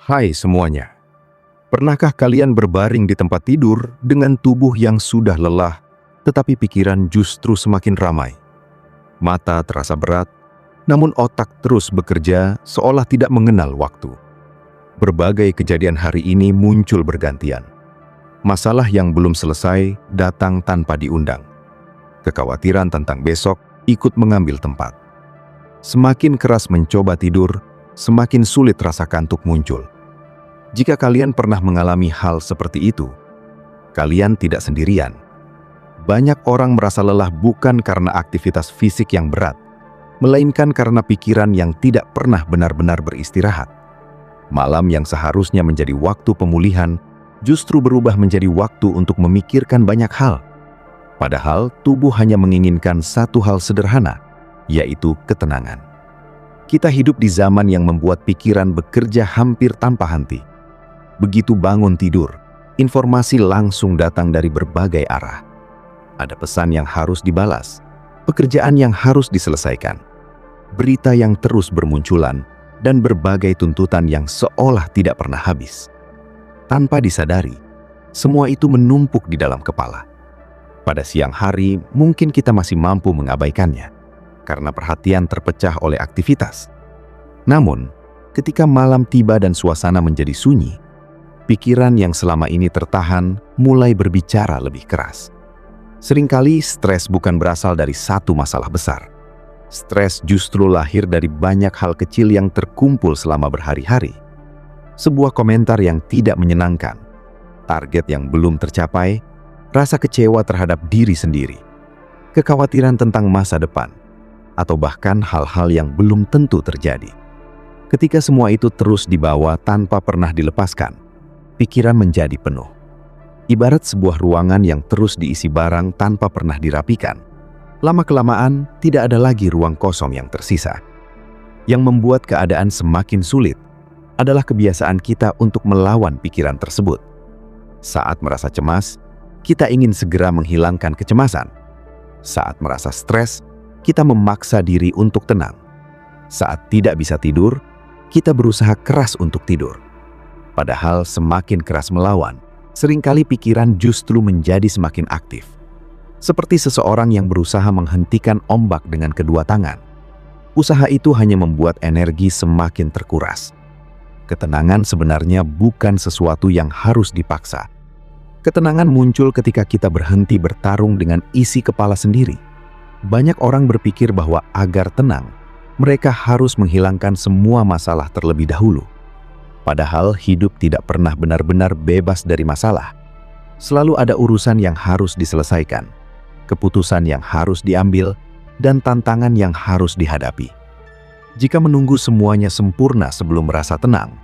Hai semuanya, pernahkah kalian berbaring di tempat tidur dengan tubuh yang sudah lelah, tetapi pikiran justru semakin ramai? Mata terasa berat, namun otak terus bekerja seolah tidak mengenal waktu. Berbagai kejadian hari ini muncul bergantian. Masalah yang belum selesai datang tanpa diundang. Kekhawatiran tentang besok ikut mengambil tempat. Semakin keras mencoba tidur, semakin sulit rasa kantuk muncul. Jika kalian pernah mengalami hal seperti itu, kalian tidak sendirian. Banyak orang merasa lelah bukan karena aktivitas fisik yang berat, melainkan karena pikiran yang tidak pernah benar-benar beristirahat. Malam yang seharusnya menjadi waktu pemulihan, justru berubah menjadi waktu untuk memikirkan banyak hal. Padahal tubuh hanya menginginkan satu hal sederhana, yaitu ketenangan. Kita hidup di zaman yang membuat pikiran bekerja hampir tanpa henti. Begitu bangun tidur, informasi langsung datang dari berbagai arah. Ada pesan yang harus dibalas, pekerjaan yang harus diselesaikan, berita yang terus bermunculan, dan berbagai tuntutan yang seolah tidak pernah habis. Tanpa disadari, semua itu menumpuk di dalam kepala. Pada siang hari, mungkin kita masih mampu mengabaikannya, karena perhatian terpecah oleh aktivitas. Namun, ketika malam tiba dan suasana menjadi sunyi, pikiran yang selama ini tertahan mulai berbicara lebih keras. Seringkali stres bukan berasal dari satu masalah besar. Stres justru lahir dari banyak hal kecil yang terkumpul selama berhari-hari. Sebuah komentar yang tidak menyenangkan, target yang belum tercapai, rasa kecewa terhadap diri sendiri, kekhawatiran tentang masa depan, atau bahkan hal-hal yang belum tentu terjadi. Ketika semua itu terus dibawa tanpa pernah dilepaskan, pikiran menjadi penuh. Ibarat sebuah ruangan yang terus diisi barang tanpa pernah dirapikan. Lama-kelamaan, tidak ada lagi ruang kosong yang tersisa. Yang membuat keadaan semakin sulit adalah kebiasaan kita untuk melawan pikiran tersebut. Saat merasa cemas, kita ingin segera menghilangkan kecemasan. Saat merasa stres, kita memaksa diri untuk tenang. Saat tidak bisa tidur, kita berusaha keras untuk tidur. Padahal semakin keras melawan, seringkali pikiran justru menjadi semakin aktif. Seperti seseorang yang berusaha menghentikan ombak dengan kedua tangan. Usaha itu hanya membuat energi semakin terkuras. Ketenangan sebenarnya bukan sesuatu yang harus dipaksa. Ketenangan muncul ketika kita berhenti bertarung dengan isi kepala sendiri. Banyak orang berpikir bahwa agar tenang, mereka harus menghilangkan semua masalah terlebih dahulu. Padahal hidup tidak pernah benar-benar bebas dari masalah. Selalu ada urusan yang harus diselesaikan, keputusan yang harus diambil, dan tantangan yang harus dihadapi. Jika menunggu semuanya sempurna sebelum merasa tenang,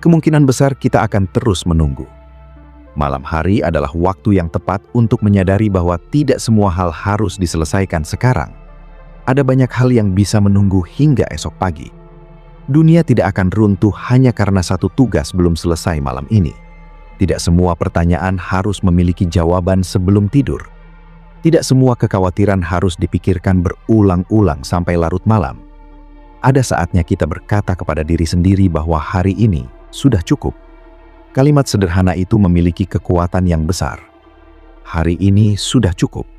kemungkinan besar kita akan terus menunggu. Malam hari adalah waktu yang tepat untuk menyadari bahwa tidak semua hal harus diselesaikan sekarang. Ada banyak hal yang bisa menunggu hingga esok pagi. Dunia tidak akan runtuh hanya karena satu tugas belum selesai malam ini. Tidak semua pertanyaan harus memiliki jawaban sebelum tidur. Tidak semua kekhawatiran harus dipikirkan berulang-ulang sampai larut malam. Ada saatnya kita berkata kepada diri sendiri bahwa hari ini sudah cukup. Kalimat sederhana itu memiliki kekuatan yang besar. Hari ini sudah cukup.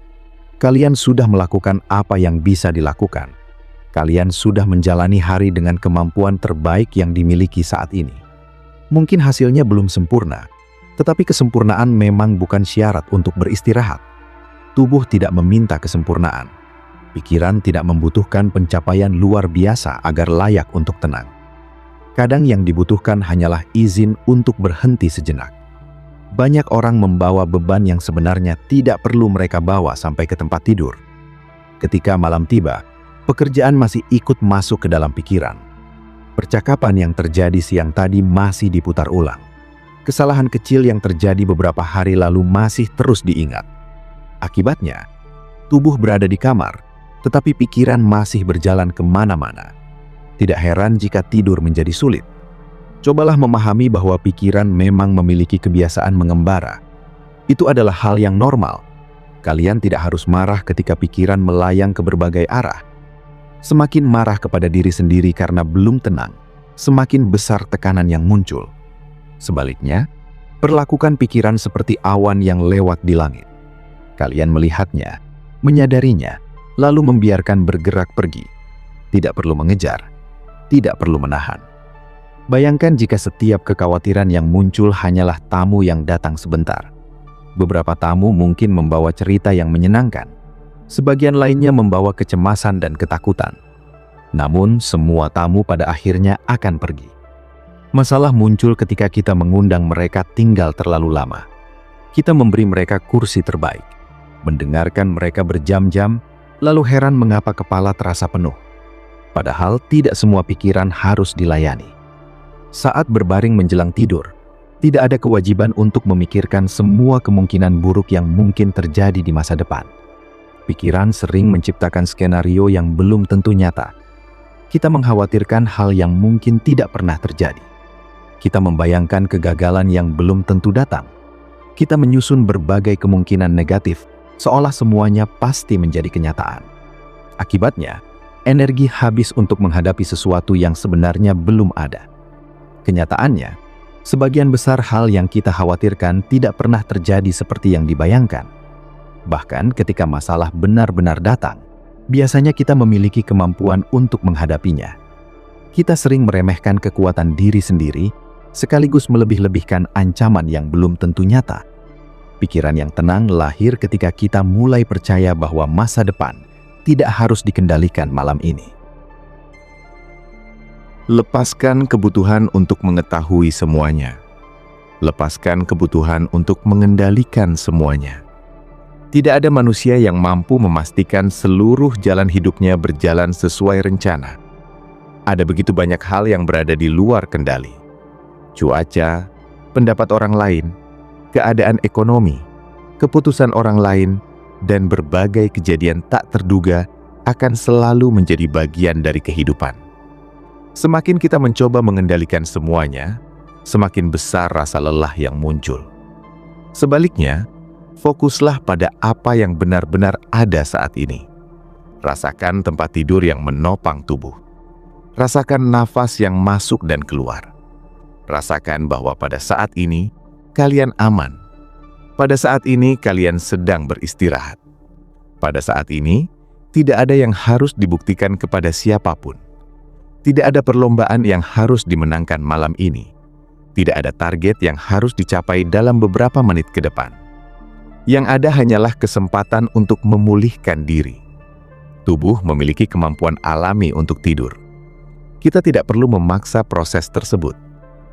Kalian sudah melakukan apa yang bisa dilakukan. Kalian sudah menjalani hari dengan kemampuan terbaik yang dimiliki saat ini. Mungkin hasilnya belum sempurna, tetapi kesempurnaan memang bukan syarat untuk beristirahat. Tubuh tidak meminta kesempurnaan. Pikiran tidak membutuhkan pencapaian luar biasa agar layak untuk tenang. Kadang yang dibutuhkan hanyalah izin untuk berhenti sejenak. Banyak orang membawa beban yang sebenarnya tidak perlu mereka bawa sampai ke tempat tidur. Ketika malam tiba, pekerjaan masih ikut masuk ke dalam pikiran. Percakapan yang terjadi siang tadi masih diputar ulang. Kesalahan kecil yang terjadi beberapa hari lalu masih terus diingat. Akibatnya, tubuh berada di kamar, tetapi pikiran masih berjalan kemana-mana. Tidak heran jika tidur menjadi sulit. Cobalah memahami bahwa pikiran memang memiliki kebiasaan mengembara. Itu adalah hal yang normal. Kalian tidak harus marah ketika pikiran melayang ke berbagai arah. Semakin marah kepada diri sendiri karena belum tenang, semakin besar tekanan yang muncul. Sebaliknya, perlakukan pikiran seperti awan yang lewat di langit. Kalian melihatnya, menyadarinya, lalu membiarkan bergerak pergi. Tidak perlu mengejar, tidak perlu menahan. Bayangkan jika setiap kekhawatiran yang muncul hanyalah tamu yang datang sebentar. Beberapa tamu mungkin membawa cerita yang menyenangkan. Sebagian lainnya membawa kecemasan dan ketakutan. Namun, semua tamu pada akhirnya akan pergi. Masalah muncul ketika kita mengundang mereka tinggal terlalu lama. Kita memberi mereka kursi terbaik, mendengarkan mereka berjam-jam, lalu heran mengapa kepala terasa penuh. Padahal tidak semua pikiran harus dilayani. Saat berbaring menjelang tidur, tidak ada kewajiban untuk memikirkan semua kemungkinan buruk yang mungkin terjadi di masa depan. Pikiran sering menciptakan skenario yang belum tentu nyata. Kita mengkhawatirkan hal yang mungkin tidak pernah terjadi. Kita membayangkan kegagalan yang belum tentu datang. Kita menyusun berbagai kemungkinan negatif, seolah semuanya pasti menjadi kenyataan. Akibatnya, energi habis untuk menghadapi sesuatu yang sebenarnya belum ada. Kenyataannya, sebagian besar hal yang kita khawatirkan tidak pernah terjadi seperti yang dibayangkan. Bahkan ketika masalah benar-benar datang, biasanya kita memiliki kemampuan untuk menghadapinya. Kita sering meremehkan kekuatan diri sendiri, sekaligus melebih-lebihkan ancaman yang belum tentu nyata. Pikiran yang tenang lahir ketika kita mulai percaya bahwa masa depan tidak harus dikendalikan malam ini. Lepaskan kebutuhan untuk mengetahui semuanya. Lepaskan kebutuhan untuk mengendalikan semuanya. Tidak ada manusia yang mampu memastikan seluruh jalan hidupnya berjalan sesuai rencana. Ada begitu banyak hal yang berada di luar kendali. Cuaca, pendapat orang lain, keadaan ekonomi, keputusan orang lain, dan berbagai kejadian tak terduga akan selalu menjadi bagian dari kehidupan. Semakin kita mencoba mengendalikan semuanya, semakin besar rasa lelah yang muncul. Sebaliknya, fokuslah pada apa yang benar-benar ada saat ini. Rasakan tempat tidur yang menopang tubuh. Rasakan nafas yang masuk dan keluar. Rasakan bahwa pada saat ini, kalian aman. Pada saat ini, kalian sedang beristirahat. Pada saat ini, tidak ada yang harus dibuktikan kepada siapapun. Tidak ada perlombaan yang harus dimenangkan malam ini. Tidak ada target yang harus dicapai dalam beberapa menit ke depan. Yang ada hanyalah kesempatan untuk memulihkan diri. Tubuh memiliki kemampuan alami untuk tidur. Kita tidak perlu memaksa proses tersebut.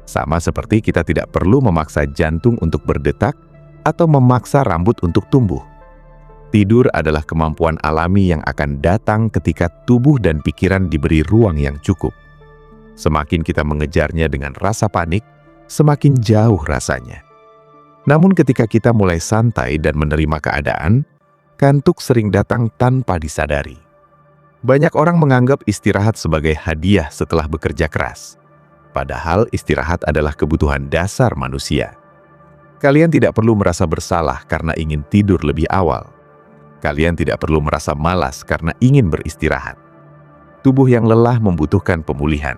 Sama seperti kita tidak perlu memaksa jantung untuk berdetak atau memaksa rambut untuk tumbuh. Tidur adalah kemampuan alami yang akan datang ketika tubuh dan pikiran diberi ruang yang cukup. Semakin kita mengejarnya dengan rasa panik, semakin jauh rasanya. Namun ketika kita mulai santai dan menerima keadaan, kantuk sering datang tanpa disadari. Banyak orang menganggap istirahat sebagai hadiah setelah bekerja keras. Padahal istirahat adalah kebutuhan dasar manusia. Kalian tidak perlu merasa bersalah karena ingin tidur lebih awal. Kalian tidak perlu merasa malas karena ingin beristirahat. Tubuh yang lelah membutuhkan pemulihan.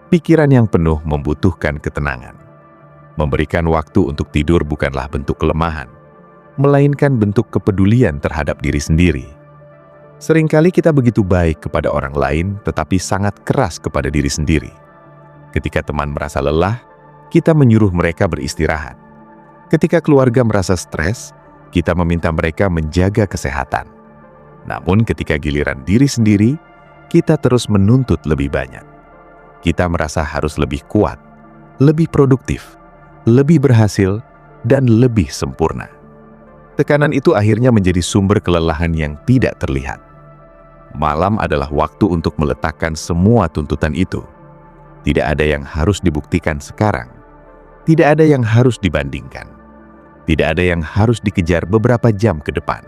Pikiran yang penuh membutuhkan ketenangan. Memberikan waktu untuk tidur bukanlah bentuk kelemahan, melainkan bentuk kepedulian terhadap diri sendiri. Seringkali kita begitu baik kepada orang lain, tetapi sangat keras kepada diri sendiri. Ketika teman merasa lelah, kita menyuruh mereka beristirahat. Ketika keluarga merasa stres, kita meminta mereka menjaga kesehatan. Namun ketika giliran diri sendiri, kita terus menuntut lebih banyak. Kita merasa harus lebih kuat, lebih produktif, lebih berhasil, dan lebih sempurna. Tekanan itu akhirnya menjadi sumber kelelahan yang tidak terlihat. Malam adalah waktu untuk meletakkan semua tuntutan itu. Tidak ada yang harus dibuktikan sekarang. Tidak ada yang harus dibandingkan. Tidak ada yang harus dikejar beberapa jam ke depan.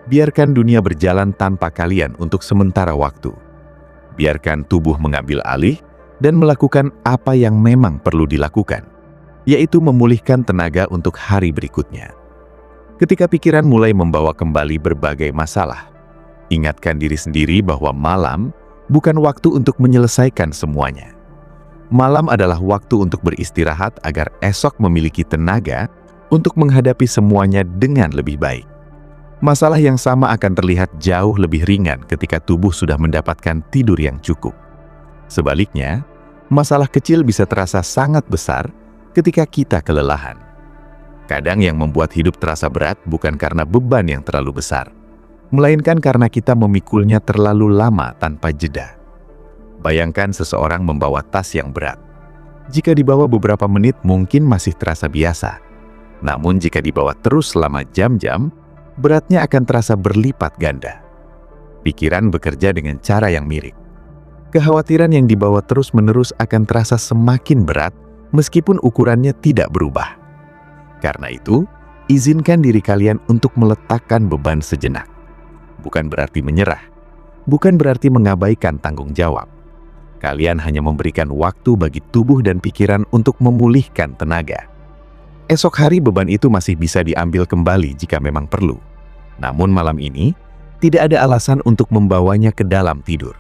Biarkan dunia berjalan tanpa kalian untuk sementara waktu. Biarkan tubuh mengambil alih dan melakukan apa yang memang perlu dilakukan, yaitu memulihkan tenaga untuk hari berikutnya. Ketika pikiran mulai membawa kembali berbagai masalah, ingatkan diri sendiri bahwa malam bukan waktu untuk menyelesaikan semuanya. Malam adalah waktu untuk beristirahat agar esok memiliki tenaga untuk menghadapi semuanya dengan lebih baik. Masalah yang sama akan terlihat jauh lebih ringan ketika tubuh sudah mendapatkan tidur yang cukup. Sebaliknya, masalah kecil bisa terasa sangat besar ketika kita kelelahan. Kadang yang membuat hidup terasa berat bukan karena beban yang terlalu besar, melainkan karena kita memikulnya terlalu lama tanpa jeda. Bayangkan seseorang membawa tas yang berat. Jika dibawa beberapa menit mungkin masih terasa biasa. Namun jika dibawa terus selama jam-jam, beratnya akan terasa berlipat ganda. Pikiran bekerja dengan cara yang mirip. Kekhawatiran yang dibawa terus-menerus akan terasa semakin berat meskipun ukurannya tidak berubah. Karena itu, izinkan diri kalian untuk meletakkan beban sejenak. Bukan berarti menyerah, bukan berarti mengabaikan tanggung jawab. Kalian hanya memberikan waktu bagi tubuh dan pikiran untuk memulihkan tenaga. Esok hari beban itu masih bisa diambil kembali jika memang perlu. Namun malam ini, tidak ada alasan untuk membawanya ke dalam tidur.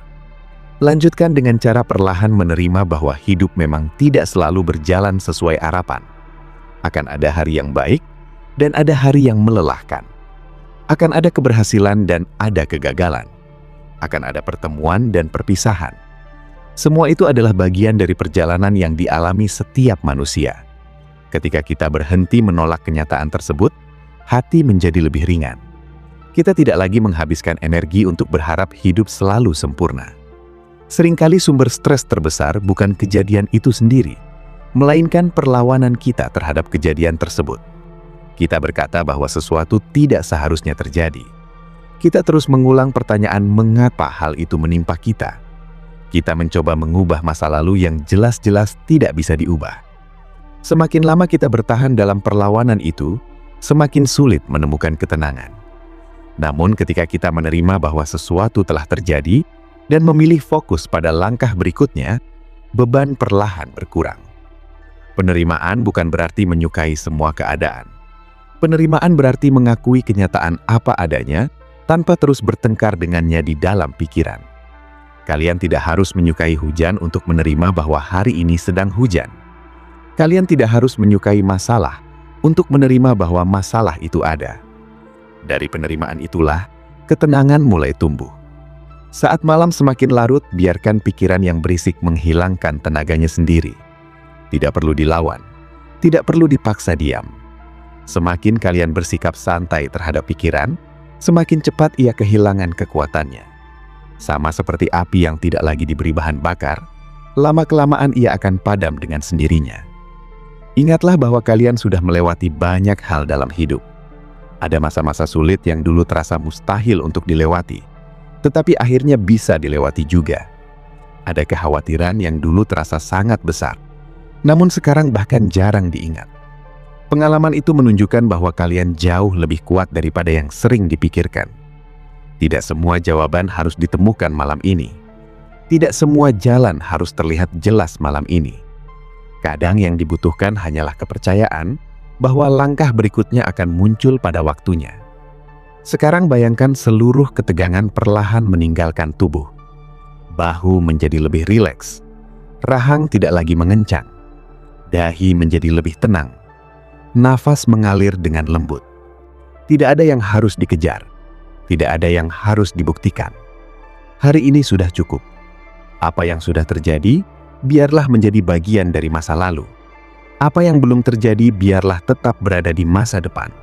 Lanjutkan dengan cara perlahan menerima bahwa hidup memang tidak selalu berjalan sesuai harapan. Akan ada hari yang baik, dan ada hari yang melelahkan. Akan ada keberhasilan dan ada kegagalan. Akan ada pertemuan dan perpisahan. Semua itu adalah bagian dari perjalanan yang dialami setiap manusia. Ketika kita berhenti menolak kenyataan tersebut, hati menjadi lebih ringan. Kita tidak lagi menghabiskan energi untuk berharap hidup selalu sempurna. Seringkali sumber stres terbesar bukan kejadian itu sendiri, melainkan perlawanan kita terhadap kejadian tersebut. Kita berkata bahwa sesuatu tidak seharusnya terjadi. Kita terus mengulang pertanyaan mengapa hal itu menimpa kita. Kita mencoba mengubah masa lalu yang jelas-jelas tidak bisa diubah. Semakin lama kita bertahan dalam perlawanan itu, semakin sulit menemukan ketenangan. Namun ketika kita menerima bahwa sesuatu telah terjadi dan memilih fokus pada langkah berikutnya, beban perlahan berkurang. Penerimaan bukan berarti menyukai semua keadaan. Penerimaan berarti mengakui kenyataan apa adanya tanpa terus bertengkar dengannya di dalam pikiran. Kalian tidak harus menyukai hujan untuk menerima bahwa hari ini sedang hujan. Kalian tidak harus menyukai masalah untuk menerima bahwa masalah itu ada. Dari penerimaan itulah, ketenangan mulai tumbuh. Saat malam semakin larut, biarkan pikiran yang berisik menghilangkan tenaganya sendiri. Tidak perlu dilawan, tidak perlu dipaksa diam. Semakin kalian bersikap santai terhadap pikiran, semakin cepat ia kehilangan kekuatannya. Sama seperti api yang tidak lagi diberi bahan bakar, lama-kelamaan ia akan padam dengan sendirinya. Ingatlah bahwa kalian sudah melewati banyak hal dalam hidup. Ada masa-masa sulit yang dulu terasa mustahil untuk dilewati, tetapi akhirnya bisa dilewati juga. Ada kekhawatiran yang dulu terasa sangat besar, namun sekarang bahkan jarang diingat. Pengalaman itu menunjukkan bahwa kalian jauh lebih kuat daripada yang sering dipikirkan. Tidak semua jawaban harus ditemukan malam ini. Tidak semua jalan harus terlihat jelas malam ini. Kadang yang dibutuhkan hanyalah kepercayaan bahwa langkah berikutnya akan muncul pada waktunya. Sekarang bayangkan seluruh ketegangan perlahan meninggalkan tubuh. Bahu menjadi lebih rileks. Rahang tidak lagi mengencang. Dahi menjadi lebih tenang. Nafas mengalir dengan lembut. Tidak ada yang harus dikejar. Tidak ada yang harus dibuktikan. Hari ini sudah cukup. Apa yang sudah terjadi, biarlah menjadi bagian dari masa lalu. Apa yang belum terjadi, biarlah tetap berada di masa depan.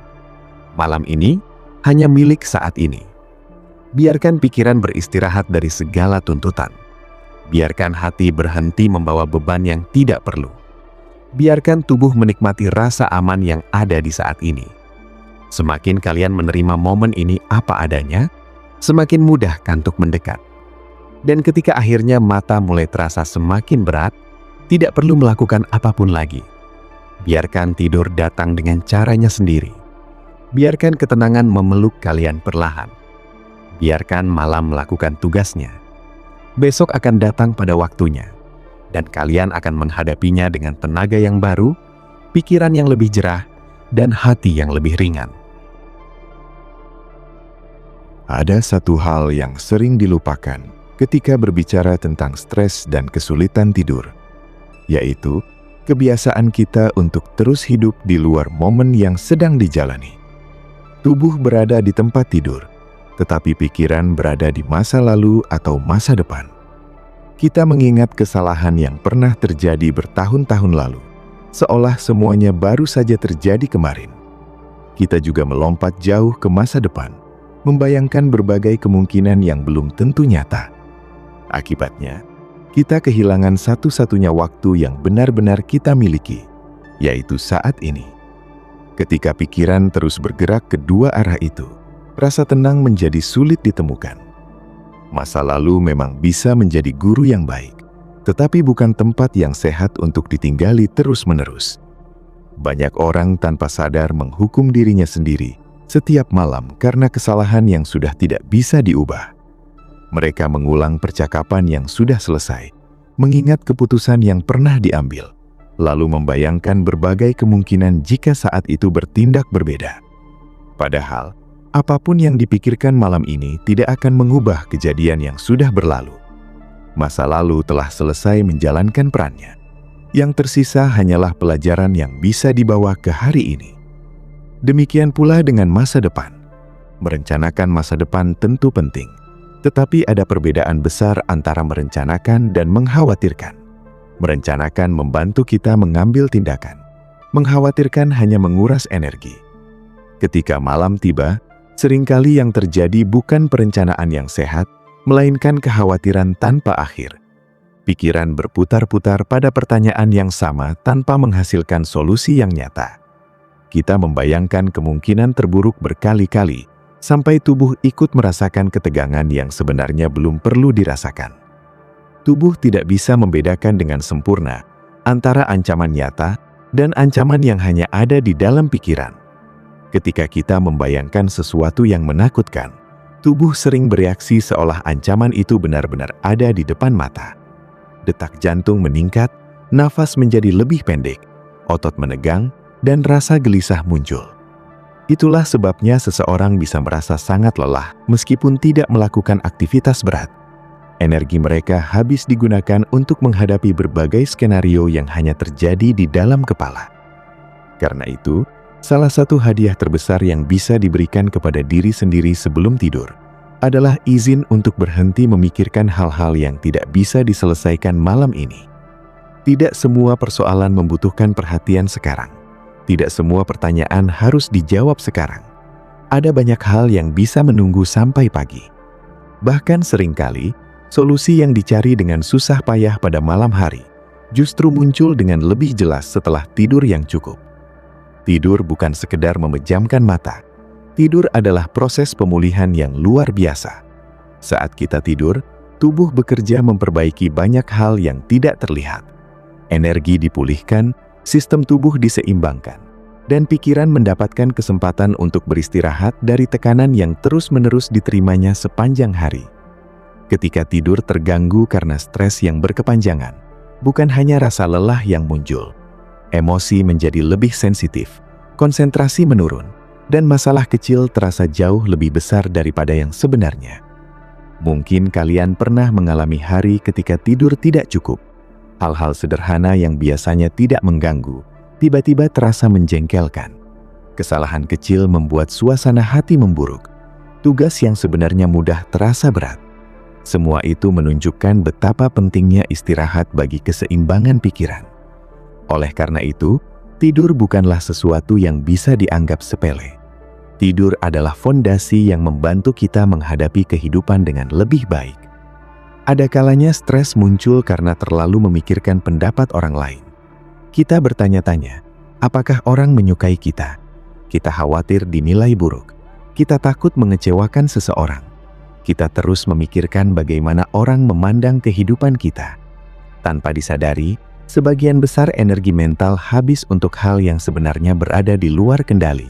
Malam ini hanya milik saat ini. Biarkan pikiran beristirahat dari segala tuntutan. Biarkan hati berhenti membawa beban yang tidak perlu. Biarkan tubuh menikmati rasa aman yang ada di saat ini. Semakin kalian menerima momen ini apa adanya, semakin mudah kantuk mendekat. Dan ketika akhirnya mata mulai terasa semakin berat, tidak perlu melakukan apapun lagi. Biarkan tidur datang dengan caranya sendiri. Biarkan ketenangan memeluk kalian perlahan. Biarkan malam melakukan tugasnya. Besok akan datang pada waktunya, dan kalian akan menghadapinya dengan tenaga yang baru, pikiran yang lebih jerah, dan hati yang lebih ringan. Ada satu hal yang sering dilupakan ketika berbicara tentang stres dan kesulitan tidur, yaitu kebiasaan kita untuk terus hidup di luar momen yang sedang dijalani. Tubuh berada di tempat tidur, tetapi pikiran berada di masa lalu atau masa depan. Kita mengingat kesalahan yang pernah terjadi bertahun-tahun lalu, seolah semuanya baru saja terjadi kemarin. Kita juga melompat jauh ke masa depan, membayangkan berbagai kemungkinan yang belum tentu nyata. Akibatnya, kita kehilangan satu-satunya waktu yang benar-benar kita miliki, yaitu saat ini. Ketika pikiran terus bergerak ke dua arah itu, rasa tenang menjadi sulit ditemukan. Masa lalu memang bisa menjadi guru yang baik, tetapi bukan tempat yang sehat untuk ditinggali terus-menerus. Banyak orang tanpa sadar menghukum dirinya sendiri setiap malam karena kesalahan yang sudah tidak bisa diubah. Mereka mengulang percakapan yang sudah selesai, mengingat keputusan yang pernah diambil, lalu membayangkan berbagai kemungkinan jika saat itu bertindak berbeda. Padahal, apapun yang dipikirkan malam ini tidak akan mengubah kejadian yang sudah berlalu. Masa lalu telah selesai menjalankan perannya. Yang tersisa hanyalah pelajaran yang bisa dibawa ke hari ini. Demikian pula dengan masa depan. Merencanakan masa depan tentu penting, tetapi ada perbedaan besar antara merencanakan dan mengkhawatirkan. Merencanakan membantu kita mengambil tindakan. Mengkhawatirkan hanya menguras energi. Ketika malam tiba, seringkali yang terjadi bukan perencanaan yang sehat, melainkan kekhawatiran tanpa akhir. Pikiran berputar-putar pada pertanyaan yang sama tanpa menghasilkan solusi yang nyata. Kita membayangkan kemungkinan terburuk berkali-kali, sampai tubuh ikut merasakan ketegangan yang sebenarnya belum perlu dirasakan. Tubuh tidak bisa membedakan dengan sempurna antara ancaman nyata dan ancaman yang hanya ada di dalam pikiran. Ketika kita membayangkan sesuatu yang menakutkan, tubuh sering bereaksi seolah ancaman itu benar-benar ada di depan mata. Detak jantung meningkat, nafas menjadi lebih pendek, otot menegang, dan rasa gelisah muncul. Itulah sebabnya seseorang bisa merasa sangat lelah meskipun tidak melakukan aktivitas berat. Energi mereka habis digunakan untuk menghadapi berbagai skenario yang hanya terjadi di dalam kepala. Karena itu, salah satu hadiah terbesar yang bisa diberikan kepada diri sendiri sebelum tidur adalah izin untuk berhenti memikirkan hal-hal yang tidak bisa diselesaikan malam ini. Tidak semua persoalan membutuhkan perhatian sekarang. Tidak semua pertanyaan harus dijawab sekarang. Ada banyak hal yang bisa menunggu sampai pagi. Bahkan seringkali, solusi yang dicari dengan susah payah pada malam hari justru muncul dengan lebih jelas setelah tidur yang cukup. Tidur bukan sekedar memejamkan mata. Tidur adalah proses pemulihan yang luar biasa. Saat kita tidur, tubuh bekerja memperbaiki banyak hal yang tidak terlihat. Energi dipulihkan, sistem tubuh diseimbangkan, dan pikiran mendapatkan kesempatan untuk beristirahat dari tekanan yang terus-menerus diterimanya sepanjang hari. Ketika tidur terganggu karena stres yang berkepanjangan, bukan hanya rasa lelah yang muncul. Emosi menjadi lebih sensitif, konsentrasi menurun, dan masalah kecil terasa jauh lebih besar daripada yang sebenarnya. Mungkin kalian pernah mengalami hari ketika tidur tidak cukup. Hal-hal sederhana yang biasanya tidak mengganggu, tiba-tiba terasa menjengkelkan. Kesalahan kecil membuat suasana hati memburuk. Tugas yang sebenarnya mudah terasa berat. Semua itu menunjukkan betapa pentingnya istirahat bagi keseimbangan pikiran. Oleh karena itu, tidur bukanlah sesuatu yang bisa dianggap sepele. Tidur adalah fondasi yang membantu kita menghadapi kehidupan dengan lebih baik. Ada kalanya stres muncul karena terlalu memikirkan pendapat orang lain. Kita bertanya-tanya, apakah orang menyukai kita? Kita khawatir dinilai buruk. Kita takut mengecewakan seseorang. Kita terus memikirkan bagaimana orang memandang kehidupan kita. Tanpa disadari, sebagian besar energi mental habis untuk hal yang sebenarnya berada di luar kendali.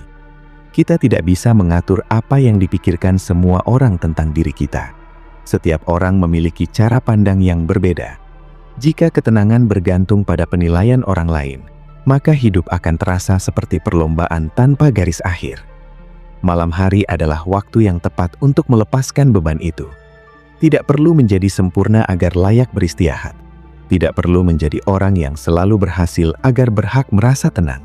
Kita tidak bisa mengatur apa yang dipikirkan semua orang tentang diri kita. Setiap orang memiliki cara pandang yang berbeda. Jika ketenangan bergantung pada penilaian orang lain, maka hidup akan terasa seperti perlombaan tanpa garis akhir. Malam hari adalah waktu yang tepat untuk melepaskan beban itu. Tidak perlu menjadi sempurna agar layak beristirahat. Tidak perlu menjadi orang yang selalu berhasil agar berhak merasa tenang.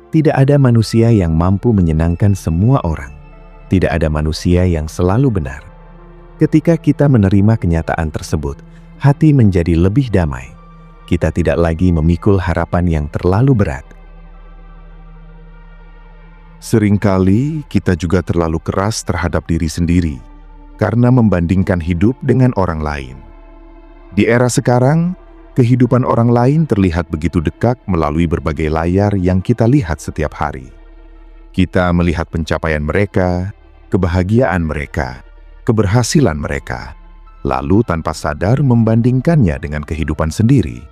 Tidak ada manusia yang mampu menyenangkan semua orang. Tidak ada manusia yang selalu benar. Ketika kita menerima kenyataan tersebut, hati menjadi lebih damai. Kita tidak lagi memikul harapan yang terlalu berat. Seringkali kita juga terlalu keras terhadap diri sendiri karena membandingkan hidup dengan orang lain. Di era sekarang, kehidupan orang lain terlihat begitu dekat melalui berbagai layar yang kita lihat setiap hari. Kita melihat pencapaian mereka, kebahagiaan mereka, keberhasilan mereka, lalu tanpa sadar membandingkannya dengan kehidupan sendiri.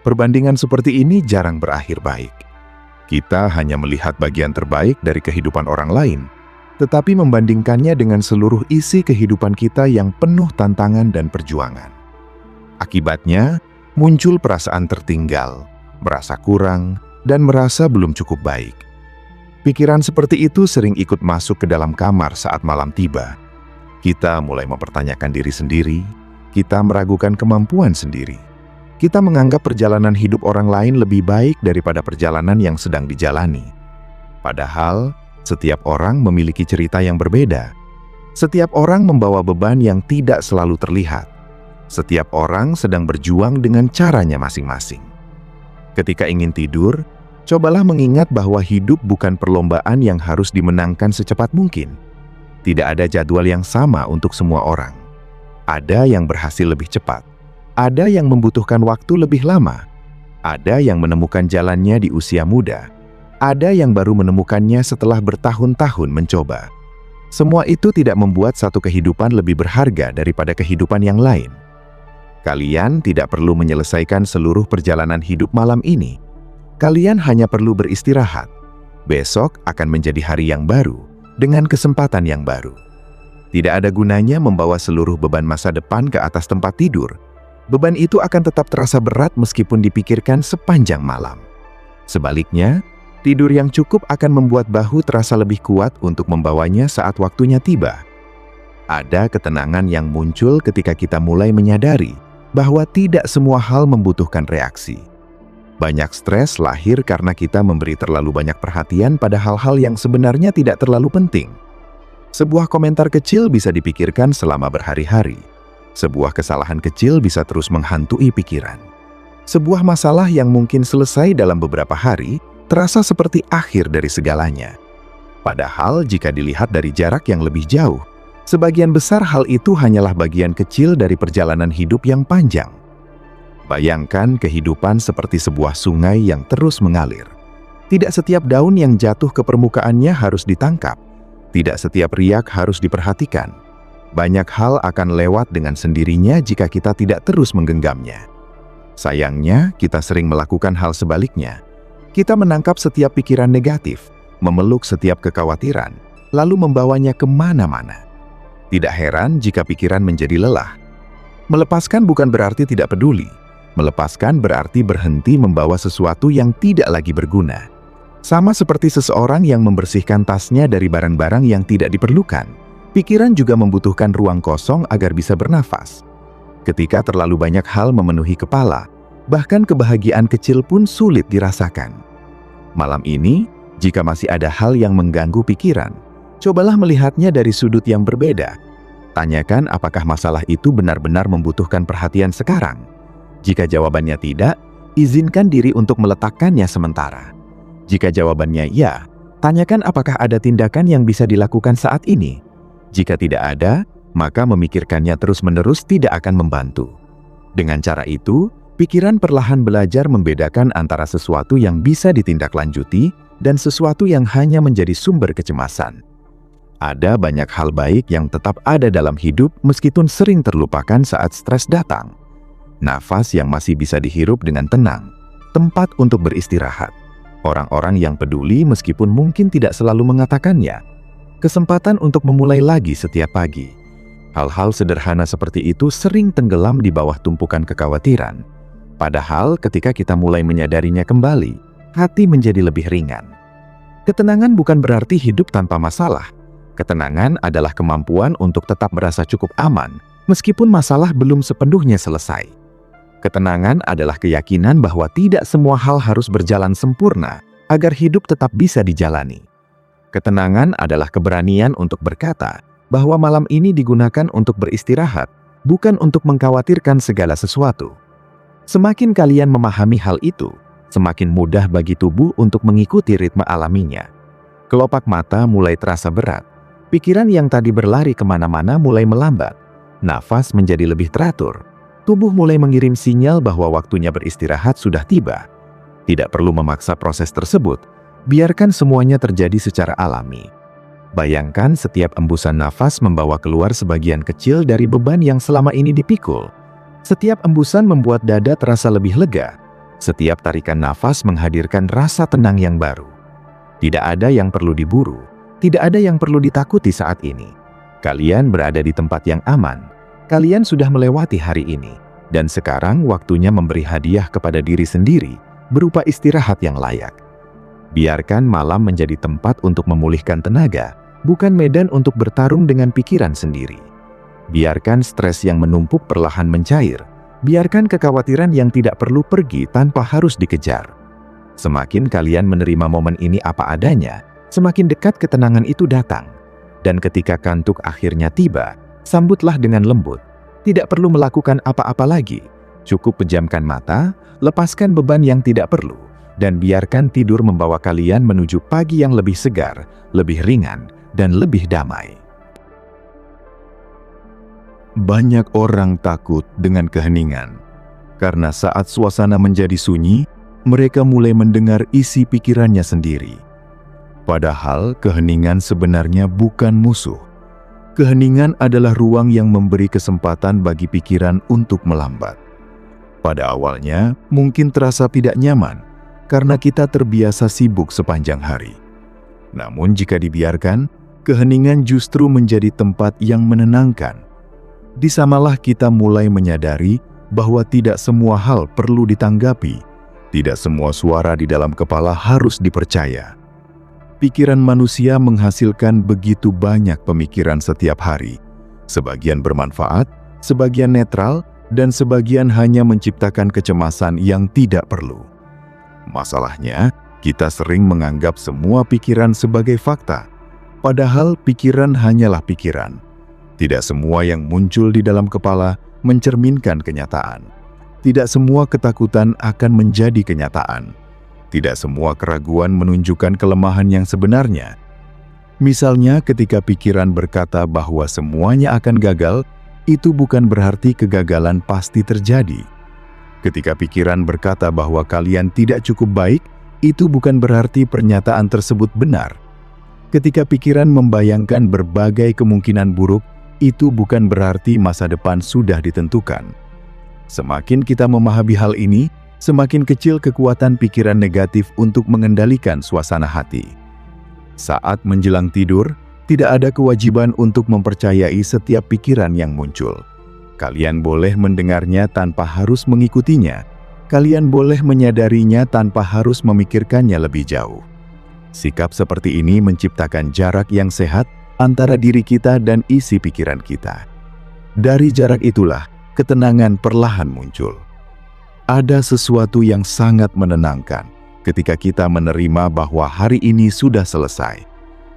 Perbandingan seperti ini jarang berakhir baik. Kita hanya melihat bagian terbaik dari kehidupan orang lain, tetapi membandingkannya dengan seluruh isi kehidupan kita yang penuh tantangan dan perjuangan. Akibatnya, muncul perasaan tertinggal, merasa kurang, dan merasa belum cukup baik. Pikiran seperti itu sering ikut masuk ke dalam kamar saat malam tiba. Kita mulai mempertanyakan diri sendiri, kita meragukan kemampuan sendiri. Kita menganggap perjalanan hidup orang lain lebih baik daripada perjalanan yang sedang dijalani. Padahal, setiap orang memiliki cerita yang berbeda. Setiap orang membawa beban yang tidak selalu terlihat. Setiap orang sedang berjuang dengan caranya masing-masing. Ketika ingin tidur, cobalah mengingat bahwa hidup bukan perlombaan yang harus dimenangkan secepat mungkin. Tidak ada jadwal yang sama untuk semua orang. Ada yang berhasil lebih cepat. Ada yang membutuhkan waktu lebih lama. Ada yang menemukan jalannya di usia muda. Ada yang baru menemukannya setelah bertahun-tahun mencoba. Semua itu tidak membuat satu kehidupan lebih berharga daripada kehidupan yang lain. Kalian tidak perlu menyelesaikan seluruh perjalanan hidup malam ini. Kalian hanya perlu beristirahat. Besok akan menjadi hari yang baru, dengan kesempatan yang baru. Tidak ada gunanya membawa seluruh beban masa depan ke atas tempat tidur. Beban itu akan tetap terasa berat meskipun dipikirkan sepanjang malam. Sebaliknya, tidur yang cukup akan membuat bahu terasa lebih kuat untuk membawanya saat waktunya tiba. Ada ketenangan yang muncul ketika kita mulai menyadari bahwa tidak semua hal membutuhkan reaksi. Banyak stres lahir karena kita memberi terlalu banyak perhatian pada hal-hal yang sebenarnya tidak terlalu penting. Sebuah komentar kecil bisa dipikirkan selama berhari-hari. Sebuah kesalahan kecil bisa terus menghantui pikiran. Sebuah masalah yang mungkin selesai dalam beberapa hari terasa seperti akhir dari segalanya. Padahal jika dilihat dari jarak yang lebih jauh, sebagian besar hal itu hanyalah bagian kecil dari perjalanan hidup yang panjang. Bayangkan kehidupan seperti sebuah sungai yang terus mengalir. Tidak setiap daun yang jatuh ke permukaannya harus ditangkap. Tidak setiap riak harus diperhatikan. Banyak hal akan lewat dengan sendirinya jika kita tidak terus menggenggamnya. Sayangnya, kita sering melakukan hal sebaliknya. Kita menangkap setiap pikiran negatif, memeluk setiap kekhawatiran, lalu membawanya kemana-mana. Tidak heran jika pikiran menjadi lelah. Melepaskan bukan berarti tidak peduli. Melepaskan berarti berhenti membawa sesuatu yang tidak lagi berguna. Sama seperti seseorang yang membersihkan tasnya dari barang-barang yang tidak diperlukan. Pikiran juga membutuhkan ruang kosong agar bisa bernafas. Ketika terlalu banyak hal memenuhi kepala, bahkan kebahagiaan kecil pun sulit dirasakan. Malam ini, jika masih ada hal yang mengganggu pikiran, cobalah melihatnya dari sudut yang berbeda. Tanyakan apakah masalah itu benar-benar membutuhkan perhatian sekarang. Jika jawabannya tidak, izinkan diri untuk meletakkannya sementara. Jika jawabannya ya, tanyakan apakah ada tindakan yang bisa dilakukan saat ini. Jika tidak ada, maka memikirkannya terus-menerus tidak akan membantu. Dengan cara itu, pikiran perlahan belajar membedakan antara sesuatu yang bisa ditindaklanjuti dan sesuatu yang hanya menjadi sumber kecemasan. Ada banyak hal baik yang tetap ada dalam hidup meskipun sering terlupakan saat stres datang. Nafas yang masih bisa dihirup dengan tenang, tempat untuk beristirahat, orang-orang yang peduli meskipun mungkin tidak selalu mengatakannya, kesempatan untuk memulai lagi setiap pagi. Hal-hal sederhana seperti itu sering tenggelam di bawah tumpukan kekhawatiran. Padahal ketika kita mulai menyadarinya kembali, hati menjadi lebih ringan. Ketenangan bukan berarti hidup tanpa masalah. Ketenangan adalah kemampuan untuk tetap merasa cukup aman, meskipun masalah belum sepenuhnya selesai. Ketenangan adalah keyakinan bahwa tidak semua hal harus berjalan sempurna agar hidup tetap bisa dijalani. Ketenangan adalah keberanian untuk berkata bahwa malam ini digunakan untuk beristirahat, bukan untuk mengkhawatirkan segala sesuatu. Semakin kalian memahami hal itu, semakin mudah bagi tubuh untuk mengikuti ritme alaminya. Kelopak mata mulai terasa berat, pikiran yang tadi berlari kemana-mana mulai melambat, nafas menjadi lebih teratur. Tubuh mulai mengirim sinyal bahwa waktunya beristirahat sudah tiba. Tidak perlu memaksa proses tersebut, biarkan semuanya terjadi secara alami. Bayangkan setiap embusan nafas membawa keluar sebagian kecil dari beban yang selama ini dipikul. Setiap embusan membuat dada terasa lebih lega. Setiap tarikan nafas menghadirkan rasa tenang yang baru. Tidak ada yang perlu diburu, tidak ada yang perlu ditakuti saat ini. Kalian berada di tempat yang aman. Kalian sudah melewati hari ini, dan sekarang waktunya memberi hadiah kepada diri sendiri berupa istirahat yang layak. Biarkan malam menjadi tempat untuk memulihkan tenaga, bukan medan untuk bertarung dengan pikiran sendiri. Biarkan stres yang menumpuk perlahan mencair. Biarkan kekhawatiran yang tidak perlu pergi tanpa harus dikejar. Semakin kalian menerima momen ini apa adanya, semakin dekat ketenangan itu datang. Dan ketika kantuk akhirnya tiba, sambutlah dengan lembut. Tidak perlu melakukan apa-apa lagi. Cukup pejamkan mata, lepaskan beban yang tidak perlu, dan biarkan tidur membawa kalian menuju pagi yang lebih segar, lebih ringan, dan lebih damai. Banyak orang takut dengan keheningan. Karena saat suasana menjadi sunyi, mereka mulai mendengar isi pikirannya sendiri. Padahal keheningan sebenarnya bukan musuh. Keheningan adalah ruang yang memberi kesempatan bagi pikiran untuk melambat. Pada awalnya, mungkin terasa tidak nyaman, karena kita terbiasa sibuk sepanjang hari. Namun jika dibiarkan, keheningan justru menjadi tempat yang menenangkan. Di sanalah kita mulai menyadari bahwa tidak semua hal perlu ditanggapi, tidak semua suara di dalam kepala harus dipercaya. Pikiran manusia menghasilkan begitu banyak pemikiran setiap hari. Sebagian bermanfaat, sebagian netral, dan sebagian hanya menciptakan kecemasan yang tidak perlu. Masalahnya, kita sering menganggap semua pikiran sebagai fakta, padahal pikiran hanyalah pikiran. Tidak semua yang muncul di dalam kepala mencerminkan kenyataan. Tidak semua ketakutan akan menjadi kenyataan. Tidak semua keraguan menunjukkan kelemahan yang sebenarnya. Misalnya ketika pikiran berkata bahwa semuanya akan gagal, itu bukan berarti kegagalan pasti terjadi. Ketika pikiran berkata bahwa kalian tidak cukup baik, itu bukan berarti pernyataan tersebut benar. Ketika pikiran membayangkan berbagai kemungkinan buruk, itu bukan berarti masa depan sudah ditentukan. Semakin kita memahami hal ini, semakin kecil kekuatan pikiran negatif untuk mengendalikan suasana hati. Saat menjelang tidur, tidak ada kewajiban untuk mempercayai setiap pikiran yang muncul. Kalian boleh mendengarnya tanpa harus mengikutinya. Kalian boleh menyadarinya tanpa harus memikirkannya lebih jauh. Sikap seperti ini menciptakan jarak yang sehat antara diri kita dan isi pikiran kita. Dari jarak itulah, ketenangan perlahan muncul. Ada sesuatu yang sangat menenangkan ketika kita menerima bahwa hari ini sudah selesai.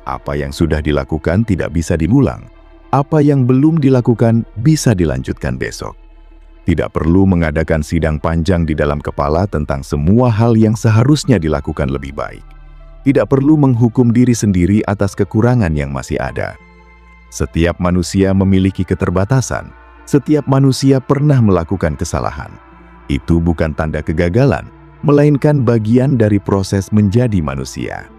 Apa yang sudah dilakukan tidak bisa diulang. Apa yang belum dilakukan bisa dilanjutkan besok. Tidak perlu mengadakan sidang panjang di dalam kepala tentang semua hal yang seharusnya dilakukan lebih baik. Tidak perlu menghukum diri sendiri atas kekurangan yang masih ada. Setiap manusia memiliki keterbatasan. Setiap manusia pernah melakukan kesalahan. Itu bukan tanda kegagalan, melainkan bagian dari proses menjadi manusia.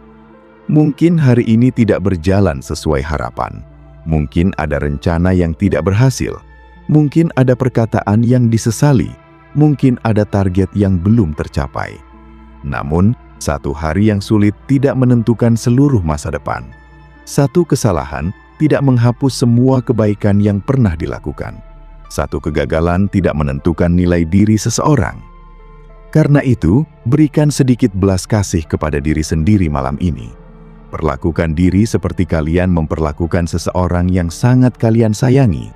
Mungkin hari ini tidak berjalan sesuai harapan. Mungkin ada rencana yang tidak berhasil. Mungkin ada perkataan yang disesali. Mungkin ada target yang belum tercapai. Namun, satu hari yang sulit tidak menentukan seluruh masa depan. Satu kesalahan tidak menghapus semua kebaikan yang pernah dilakukan. Satu kegagalan tidak menentukan nilai diri seseorang. Karena itu, berikan sedikit belas kasih kepada diri sendiri malam ini. Perlakukan diri seperti kalian memperlakukan seseorang yang sangat kalian sayangi.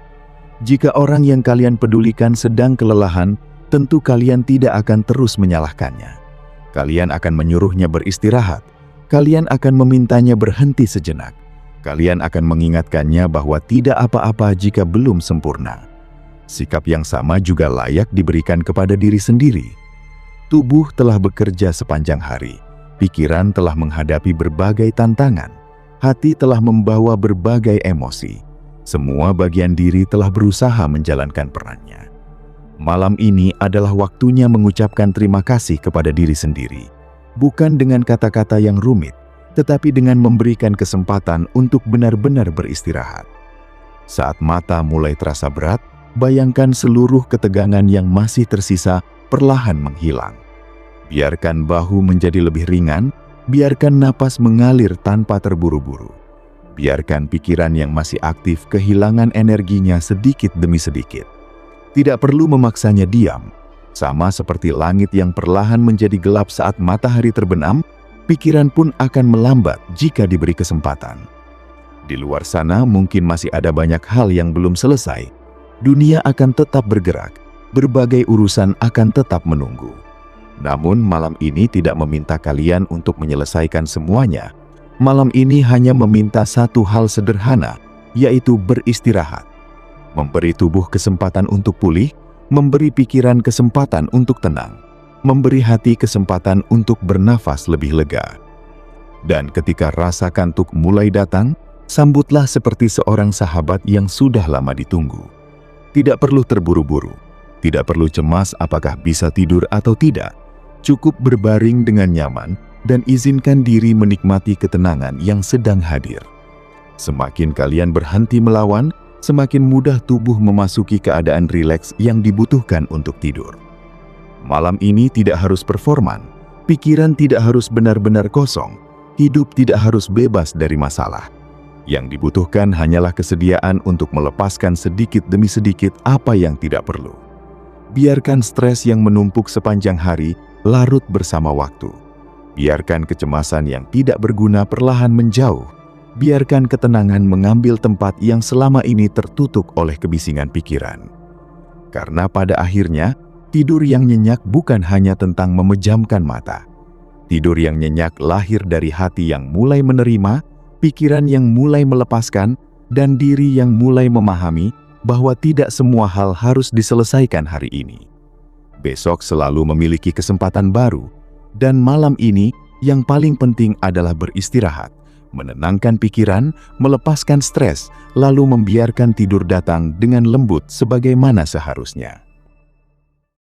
Jika orang yang kalian pedulikan sedang kelelahan, tentu kalian tidak akan terus menyalahkannya. Kalian akan menyuruhnya beristirahat. Kalian akan memintanya berhenti sejenak. Kalian akan mengingatkannya bahwa tidak apa-apa jika belum sempurna. Sikap yang sama juga layak diberikan kepada diri sendiri. Tubuh telah bekerja sepanjang hari. Pikiran telah menghadapi berbagai tantangan. Hati telah membawa berbagai emosi. Semua bagian diri telah berusaha menjalankan perannya. Malam ini adalah waktunya mengucapkan terima kasih kepada diri sendiri. Bukan dengan kata-kata yang rumit, tetapi dengan memberikan kesempatan untuk benar-benar beristirahat. Saat mata mulai terasa berat, bayangkan seluruh ketegangan yang masih tersisa perlahan menghilang. Biarkan bahu menjadi lebih ringan, biarkan napas mengalir tanpa terburu-buru. Biarkan pikiran yang masih aktif kehilangan energinya sedikit demi sedikit. Tidak perlu memaksanya diam. Sama seperti langit yang perlahan menjadi gelap saat matahari terbenam, pikiran pun akan melambat jika diberi kesempatan. Di luar sana mungkin masih ada banyak hal yang belum selesai. Dunia akan tetap bergerak, berbagai urusan akan tetap menunggu. Namun malam ini tidak meminta kalian untuk menyelesaikan semuanya. Malam ini hanya meminta satu hal sederhana, yaitu beristirahat. Memberi tubuh kesempatan untuk pulih, memberi pikiran kesempatan untuk tenang, memberi hati kesempatan untuk bernafas lebih lega. Dan ketika rasa kantuk mulai datang, sambutlah seperti seorang sahabat yang sudah lama ditunggu. Tidak perlu terburu-buru, tidak perlu cemas apakah bisa tidur atau tidak. Cukup berbaring dengan nyaman dan izinkan diri menikmati ketenangan yang sedang hadir. Semakin kalian berhenti melawan, semakin mudah tubuh memasuki keadaan rileks yang dibutuhkan untuk tidur. Malam ini tidak harus performan, pikiran tidak harus benar-benar kosong, hidup tidak harus bebas dari masalah. Yang dibutuhkan hanyalah kesediaan untuk melepaskan sedikit demi sedikit apa yang tidak perlu. Biarkan stres yang menumpuk sepanjang hari larut bersama waktu. Biarkan kecemasan yang tidak berguna perlahan menjauh. Biarkan ketenangan mengambil tempat yang selama ini tertutup oleh kebisingan pikiran. Karena pada akhirnya, tidur yang nyenyak bukan hanya tentang memejamkan mata. Tidur yang nyenyak lahir dari hati yang mulai menerima, pikiran yang mulai melepaskan, dan diri yang mulai memahami bahwa tidak semua hal harus diselesaikan hari ini. Besok selalu memiliki kesempatan baru, dan malam ini yang paling penting adalah beristirahat, menenangkan pikiran, melepaskan stres, lalu membiarkan tidur datang dengan lembut sebagaimana seharusnya.